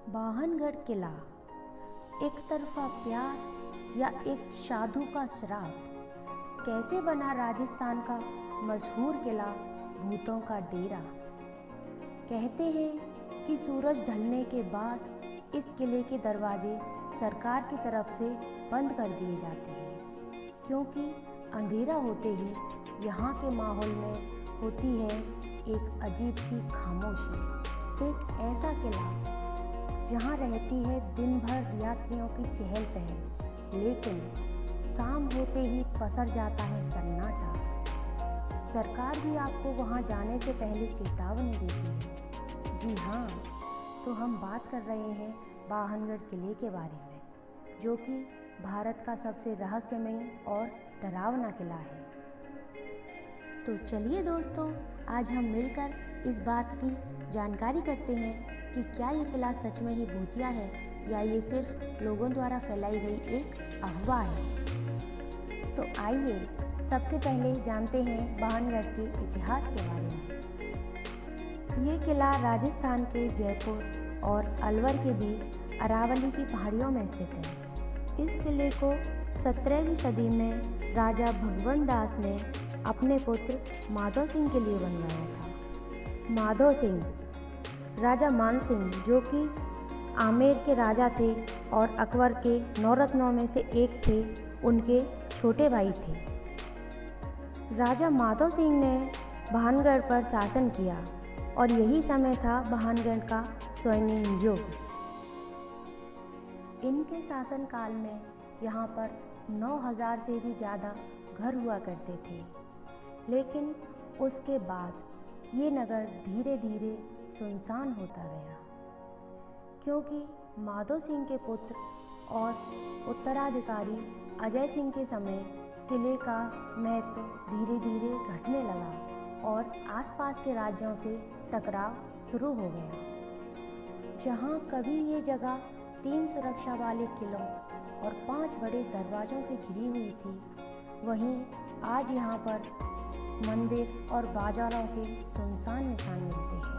बाहनगढ़ किला एक तरफा प्यार या एक साधु का श्राप। कैसे बना राजस्थान का मशहूर किला भूतों का डेरा। कहते हैं कि सूरज ढलने के बाद इस किले के दरवाजे सरकार की तरफ से बंद कर दिए जाते हैं, क्योंकि अंधेरा होते ही यहाँ के माहौल में होती है एक अजीब सी खामोशी। एक ऐसा किला जहाँ रहती है दिन भर यात्रियों की चहल पहल, लेकिन शाम होते ही पसर जाता है सन्नाटा। सरकार भी आपको वहाँ जाने से पहले चेतावनी देती है। जी हाँ, तो हम बात कर रहे हैं बाहनगढ़ किले के बारे में, जो कि भारत का सबसे रहस्यमयी और डरावना किला है। तो चलिए दोस्तों, आज हम मिलकर इस बात की जानकारी करते हैं कि क्या ये किला सच में ही भूतिया है या ये सिर्फ लोगों द्वारा फैलाई गई एक अफवाह है। तो आइए सबसे पहले जानते हैं बाहनगढ़ के इतिहास के बारे में। ये किला राजस्थान के जयपुर और अलवर के बीच अरावली की पहाड़ियों में स्थित है। इस किले को 17वीं सदी में राजा भगवंत दास ने अपने पुत्र माधो सिंह के लिए बनवाया था। माधो सिंह राजा मान सिंह, जो कि आमेर के राजा थे और अकबर के 9 रत्नों में से एक थे, उनके छोटे भाई थे। राजा माधो सिंह ने बाहनगढ़ पर शासन किया और यही समय था बाहनगढ़ का स्वर्णिम युग। इनके शासनकाल में यहाँ पर 9000 से भी ज़्यादा घर हुआ करते थे, लेकिन उसके बाद ये नगर धीरे धीरे सुनसान होता गया, क्योंकि माधो सिंह के पुत्र और उत्तराधिकारी अजय सिंह के समय किले का महत्व धीरे धीरे घटने लगा और आसपास के राज्यों से टकराव शुरू हो गया। जहाँ कभी ये जगह 3 सुरक्षा वाले किलों और 5 बड़े दरवाज़ों से घिरी हुई थी, वहीं आज यहाँ पर मंदिर और बाजारों के सुनसान निशान मिलते हैं।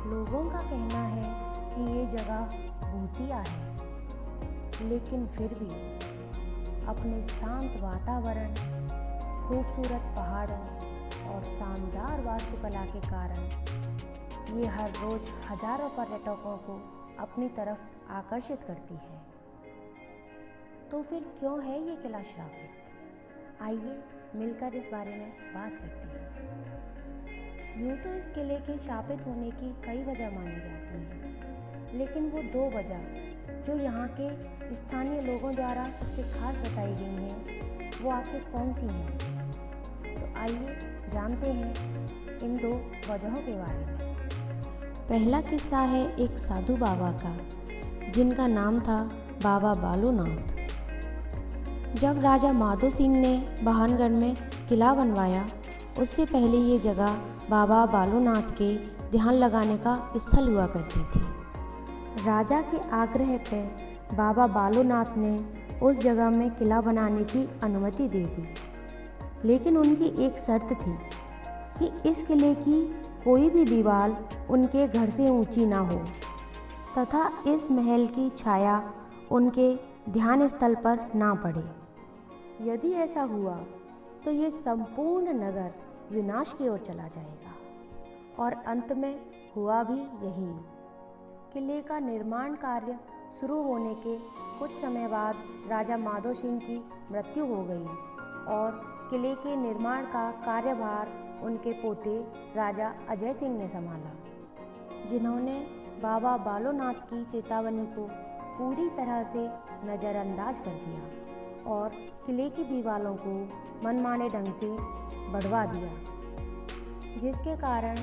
लोगों का कहना है कि ये जगह भूतिया है, लेकिन फिर भी अपने शांत वातावरण, खूबसूरत पहाड़ों और शानदार वास्तुकला के कारण ये हर रोज़ हजारों पर्यटकों को अपनी तरफ आकर्षित करती है। तो फिर क्यों है ये किला श्रापित? आइए मिलकर इस बारे में बात करते हैं। यूँ तो इस किले के शापित होने की कई वजह मानी जाती हैं, लेकिन वो 2 वजह जो यहाँ के स्थानीय लोगों द्वारा सबसे खास बताई गई हैं, वो आखिर कौन सी हैं? तो आइए जानते हैं इन 2 वजहों के बारे में। पहला किस्सा है एक साधु बाबा का, जिनका नाम था बाबा बालूनाथ। जब राजा माधो सिंह ने बाहनगढ़ में किला बनवाया, उससे पहले ये जगह बाबा बालूनाथ के ध्यान लगाने का स्थल हुआ करती थी। राजा के आग्रह पर बाबा बालूनाथ ने उस जगह में किला बनाने की अनुमति दे दी, लेकिन उनकी एक शर्त थी कि इस किले की कोई भी दीवार उनके घर से ऊंची ना हो तथा इस महल की छाया उनके ध्यान स्थल पर ना पड़े। यदि ऐसा हुआ तो ये संपूर्ण नगर विनाश की ओर चला जाएगा, और अंत में हुआ भी यही। किले का निर्माण कार्य शुरू होने के कुछ समय बाद राजा माधो सिंह की मृत्यु हो गई और किले के निर्माण का कार्यभार उनके पोते राजा अजय सिंह ने संभाला, जिन्होंने बाबा बालूनाथ की चेतावनी को पूरी तरह से नज़रअंदाज कर दिया और किले की दीवारों को मनमाने ढंग से बढ़वा दिया, जिसके कारण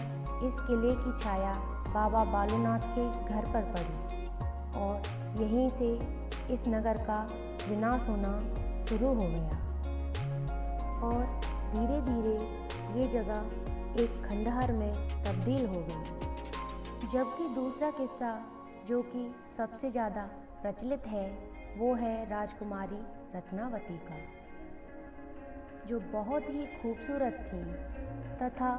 इस किले की छाया बाबा बालूनाथ के घर पर पड़ी और यहीं से इस नगर का विनाश होना शुरू हो गया और धीरे धीरे ये जगह एक खंडहर में तब्दील हो गई। जबकि दूसरा किस्सा, जो कि सबसे ज़्यादा प्रचलित है, वो है राजकुमारी रत्नावती का, जो बहुत ही खूबसूरत थी तथा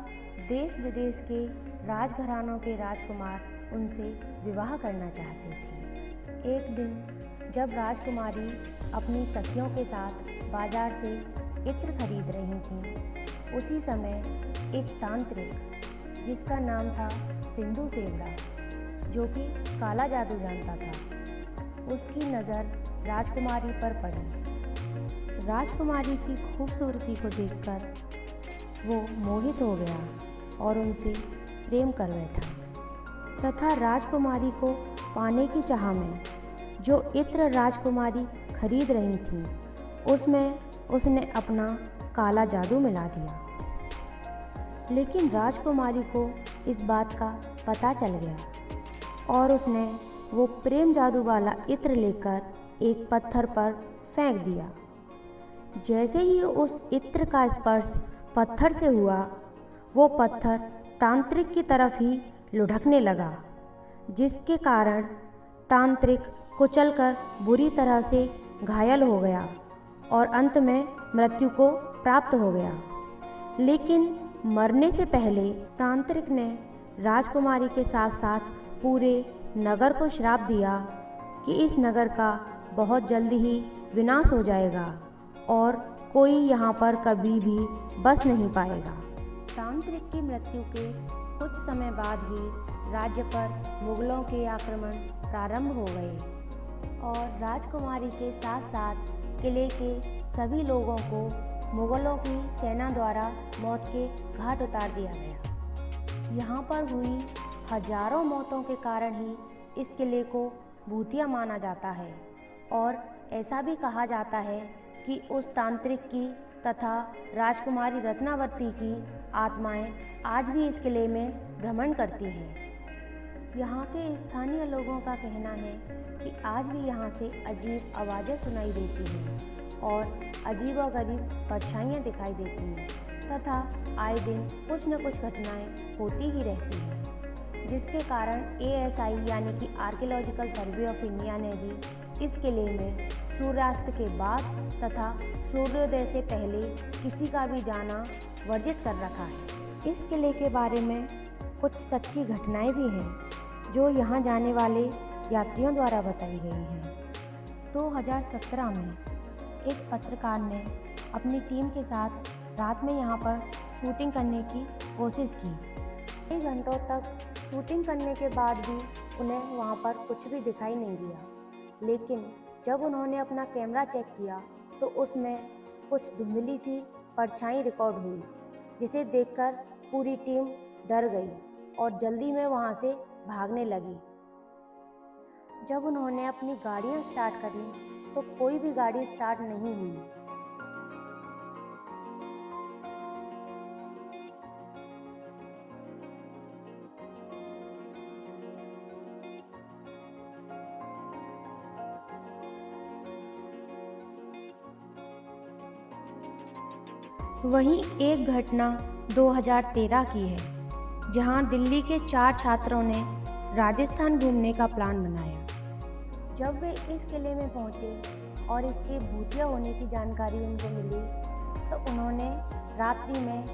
देश विदेश के राजघरानों के राजकुमार उनसे विवाह करना चाहते थे। एक दिन जब राजकुमारी अपनी सखियों के साथ बाजार से इत्र खरीद रही थीं, उसी समय एक तांत्रिक जिसका नाम था सिंधु सेवड़ा, जो कि काला जादू जानता था, उसकी नज़र राजकुमारी पर पड़ी। राजकुमारी की खूबसूरती को देखकर वो मोहित हो गया और उनसे प्रेम कर बैठा तथा राजकुमारी को पाने की चाह में जो इत्र राजकुमारी खरीद रही थी उसमें उसने अपना काला जादू मिला दिया। लेकिन राजकुमारी को इस बात का पता चल गया और उसने वो प्रेम जादू वाला इत्र लेकर एक पत्थर पर फेंक दिया। जैसे ही उस इत्र का स्पर्श पत्थर से हुआ, वो पत्थर तांत्रिक की तरफ ही लुढ़कने लगा, जिसके कारण तांत्रिक कुचलकर बुरी तरह से घायल हो गया और अंत में मृत्यु को प्राप्त हो गया। लेकिन मरने से पहले तांत्रिक ने राजकुमारी के साथ साथ पूरे नगर को श्राप दिया कि इस नगर का बहुत जल्दी ही विनाश हो जाएगा और कोई यहाँ पर कभी भी बस नहीं पाएगा। तांत्रिक की मृत्यु के कुछ समय बाद ही राज्य पर मुगलों के आक्रमण प्रारंभ हो गए और राजकुमारी के साथ साथ किले के सभी लोगों को मुगलों की सेना द्वारा मौत के घाट उतार दिया गया। यहाँ पर हुई हजारों मौतों के कारण ही इस किले को भूतिया माना जाता है और ऐसा भी कहा जाता है कि उस तांत्रिक की तथा राजकुमारी रत्नावती की आत्माएं आज भी इस किले में भ्रमण करती हैं। यहाँ के स्थानीय लोगों का कहना है कि आज भी यहाँ से अजीब आवाज़ें सुनाई देती हैं और अजीबोगरीब परछाइयाँ दिखाई देती हैं तथा आए दिन कुछ न कुछ घटनाएं होती ही रहती हैं, जिसके कारण ASI यानी कि आर्कियोलॉजिकल सर्वे ऑफ इंडिया ने भी इस किले में सूर्यास्त के बाद तथा सूर्योदय से पहले किसी का भी जाना वर्जित कर रखा है। इस किले के बारे में कुछ सच्ची घटनाएं भी हैं जो यहाँ जाने वाले यात्रियों द्वारा बताई गई हैं। 2017 में एक पत्रकार ने अपनी टीम के साथ रात में यहाँ पर शूटिंग करने की कोशिश की। कई घंटों तक शूटिंग करने के बाद भी उन्हें वहाँ पर कुछ भी दिखाई नहीं दिया। लेकिन जब उन्होंने अपना कैमरा चेक किया तो उसमें कुछ धुंधली सी परछाई रिकॉर्ड हुई, जिसे देखकर पूरी टीम डर गई और जल्दी में वहाँ से भागने लगी। जब उन्होंने अपनी गाड़ियाँ स्टार्ट करी तो कोई भी गाड़ी स्टार्ट नहीं हुई। वहीं एक घटना 2013 की है, जहां दिल्ली के 4 छात्रों ने राजस्थान घूमने का प्लान बनाया। जब वे इस किले में पहुंचे और इसके भूतिया होने की जानकारी उनको मिली तो उन्होंने रात्रि में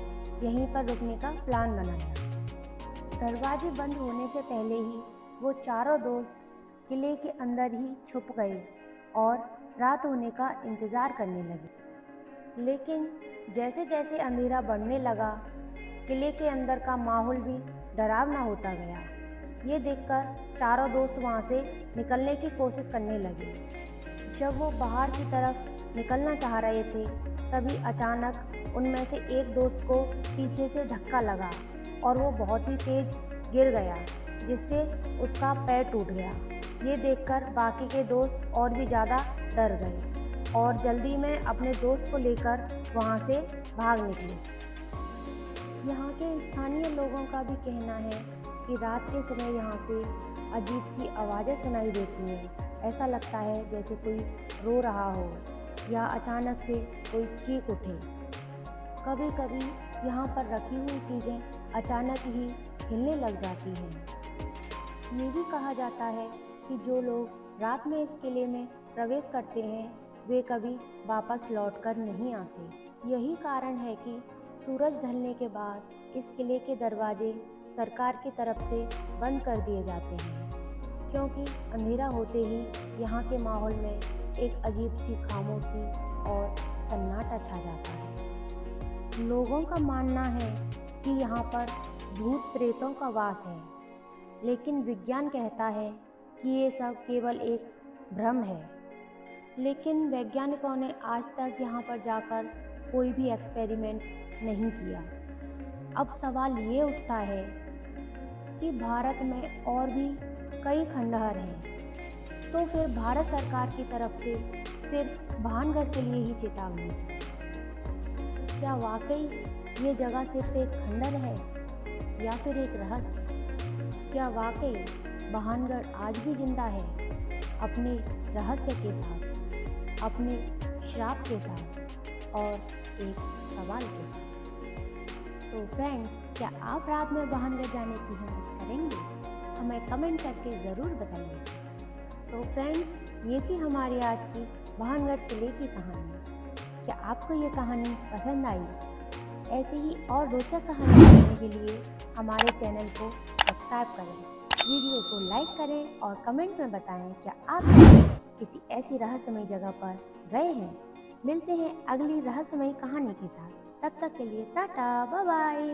यहीं पर रुकने का प्लान बनाया। दरवाजे बंद होने से पहले ही वो चारों दोस्त किले के अंदर ही छुप गए और रात होने का इंतज़ार करने लगे। लेकिन जैसे जैसे अंधेरा बढ़ने लगा, किले के अंदर का माहौल भी डरावना होता गया। ये देखकर चारों दोस्त वहाँ से निकलने की कोशिश करने लगे। जब वो बाहर की तरफ निकलना चाह रहे थे, तभी अचानक उनमें से एक दोस्त को पीछे से धक्का लगा और वो बहुत ही तेज गिर गया, जिससे उसका पैर टूट गया। ये देखकर बाकी के दोस्त और भी ज़्यादा डर गए और जल्दी में अपने दोस्त को लेकर वहाँ से भाग निकले। यहाँ के स्थानीय लोगों का भी कहना है कि रात के समय यहाँ से अजीब सी आवाज़ें सुनाई देती हैं। ऐसा लगता है जैसे कोई रो रहा हो या अचानक से कोई चीख उठे। कभी कभी यहाँ पर रखी हुई चीज़ें अचानक ही हिलने लग जाती हैं। ये भी कहा जाता है कि जो लोग रात में इस किले में प्रवेश करते हैं वे कभी वापस लौटकर नहीं आते। यही कारण है कि सूरज ढलने के बाद इस किले के दरवाजे सरकार की तरफ से बंद कर दिए जाते हैं, क्योंकि अंधेरा होते ही यहाँ के माहौल में एक अजीब सी खामोशी और सन्नाटा छा जाता है। लोगों का मानना है कि यहाँ पर भूत प्रेतों का वास है, लेकिन विज्ञान कहता है कि ये सब केवल एक भ्रम है। लेकिन वैज्ञानिकों ने आज तक यहाँ पर जाकर कोई भी एक्सपेरिमेंट नहीं किया। अब सवाल ये उठता है कि भारत में और भी कई खंडहर हैं, तो फिर भारत सरकार की तरफ से सिर्फ भानगढ़ के लिए ही चेतावनी थी। क्या वाकई ये जगह सिर्फ एक खंडहर है या फिर एक रहस्य? क्या वाकई भानगढ़ आज भी जिंदा है, अपने रहस्य के साथ, अपने श्राप के साथ और एक सवाल के साथ? तो फ्रेंड्स, क्या आप रात में भानगढ़ जाने की हिम्मत करेंगे? हमें कमेंट करके ज़रूर बताइए। तो फ्रेंड्स, ये थी हमारी आज की भानगढ़ किले की कहानी। क्या आपको ये कहानी पसंद आई? ऐसे ही और रोचक कहानी सुनने के लिए हमारे चैनल को सब्सक्राइब करें, वीडियो को लाइक करें और कमेंट में बताएं क्या आप किसी ऐसी रहस्यमयी जगह पर गए हैं। मिलते हैं अगली रहस्यमयी कहानी के साथ। तब तक के लिए टाटा, बाय बाय।